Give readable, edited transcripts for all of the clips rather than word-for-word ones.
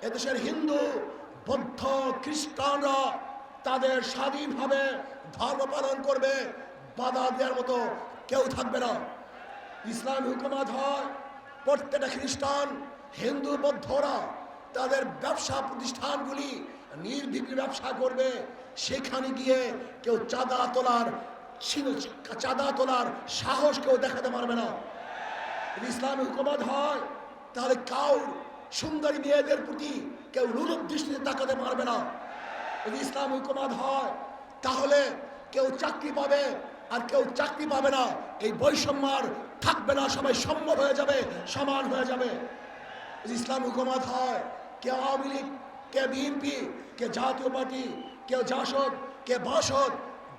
এদেশের হিন্দু, বৌদ্ধ, খ্রিস্টানরা তাদের স্বাধীনভাবে ধর্ম পালন করবে, বাধা দেওয়ার মতো কেউ থাকবে না। ইসলামী হুকুমত হয় প্রত্যেকটা খ্রিস্টান, হিন্দু, বৌদ্ধরা তাদের ব্যবসা প্রতিষ্ঠানগুলি নির্বিঘ্নে ব্যবসা করবে। সেখানে গিয়ে কেউ চাঁদা তোলার সাহস কেউ দেখাতে পারবে না। ইসলামী হুকুমত হয় তাহলে কাউর সুন্দরী মেয়েদের প্রতি কেউ রূপ দৃষ্টিতে তাকাতে পারবে না। যদি ইসলামী হুকুমত হয় তাহলে কেউ চাকরি পাবে আর কেউ চাকরি পাবে না, এই বৈষম্য আর থাকবে না, সবাই সম্ভব হয়ে যাবে, সমান হয়ে যাবে। ইসলামী হুকুমত হয় কে আওয়ামী লীগ, কে বিএনপি, কে জাতীয় পার্টি, কেউ জাসদ, কে বাসদ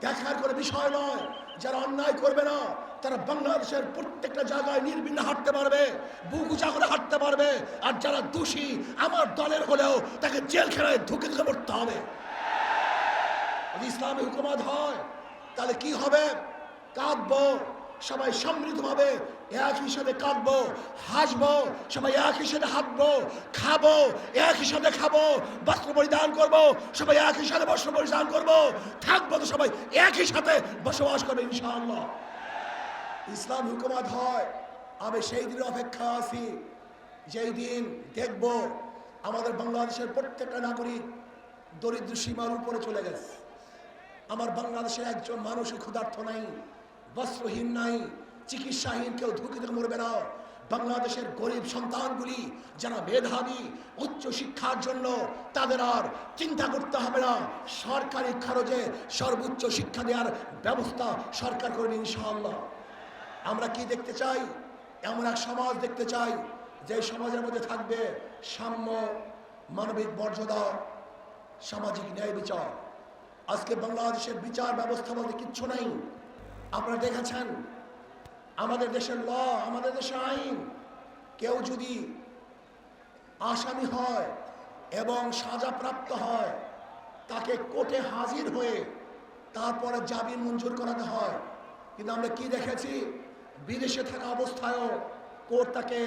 দেখার করে বিষয় নয়। যারা অন্যায় করবে না তারা বাংলাদেশের প্রত্যেকটা জায়গায় নির্বিঘ্নে হাঁটতে পারবে, বুক উঁচা করে হাঁটতে পারবে। আর যারা দোষী আমার দলের হলেও তাকে জেলখানায় ঢুকে পড়তে হবে। যদি ইসলামী হুকুমত হয় তাহলে কি হবে? কাঁদবো সবাই সমৃদ্ধভাবে, একই সাথে কাঁদবো, হাসবো সবাই, একই সাথে হাঁটবো, খাবো একই সাথে খাবো, বস্ত্র পরিধান করবো সবাই, একই সাথে বস্ত্র পরিধান করবো, থাকবো তো সবাই একই সাথে বসবাস করবে ইনশাআল্লাহ। ইসলাম হুকুমত হয় আমি সেই দিনের অপেক্ষা আছি যেই দিন দেখবো আমাদের বাংলাদেশের প্রত্যেকটা নাগরিক দরিদ্র সীমার উপরে চলে গেছে। আমার বাংলাদেশের একজন মানুষও ক্ষুধার্ত নাই, বস্ত্রহীন নাই, চিকিৎসাহীন কেউ ঢুকিতে মরবে না। বাংলাদেশের গরিব সন্তানগুলি যারা মেধাবী উচ্চ শিক্ষার জন্য তাদের আর চিন্তা করতে হবে না, সরকারি খরচে সর্বোচ্চ শিক্ষা দেওয়ার ব্যবস্থা সরকার করবে ইনশাআল্লাহ। আমরা কি দেখতে চাই? এমন এক সমাজ দেখতে চাই যে সমাজের মধ্যে থাকবে সাম্য, মানবিক মর্যাদা, সামাজিক ন্যায় বিচার। আজকে বাংলাদেশের বিচার ব্যবস্থা বলতে কিচ্ছু নাই। আপনারা দেখেছেন আমাদের দেশের ল, আমাদের দেশের আইন, কেউ যদি আসামি হয় এবং সাজাপ্রাপ্ত হয় তাকে কোর্টে হাজির হয়ে তারপরে জামিন মঞ্জুর করাতে হয়। কিন্তু আমরা কি দেখেছি? বিদেশে থাকা অবস্থায়ও কোর্ট তাকে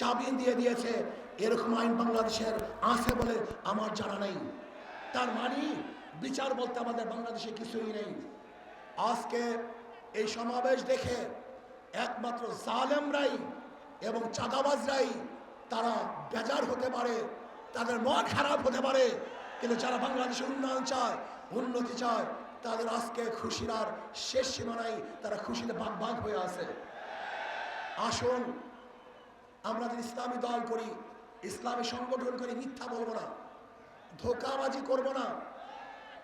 জামিন দিয়ে দিয়েছে। এরকম আইন বাংলাদেশের আছে বলে আমার জানা নেই। তার মানে বিচার বলতে আমাদের বাংলাদেশে কিছুই নেই। আজকে এই সমাবেশ দেখে একমাত্র জালেমরাই এবং চাঁদাবাজরাই তারা বেজার হতে পারে, তাদের মন খারাপ হতে পারে, কিন্তু যারা বাংলাদেশের উন্নয়ন চায়, উন্নতি চায়, তাদের আজকে খুশির আর শেষ সীমা নাই, তারা খুশিতে ভাগ ভাগ হয়ে আছে। আসুন আমরা যদি ইসলামী দল করি, ইসলামী সংগঠন করি, মিথ্যা বলবো না, ধোঁকাবাজি করব না।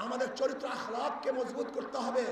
আমাদের চরিত্র আখলাককে মজবুত করতে হবে।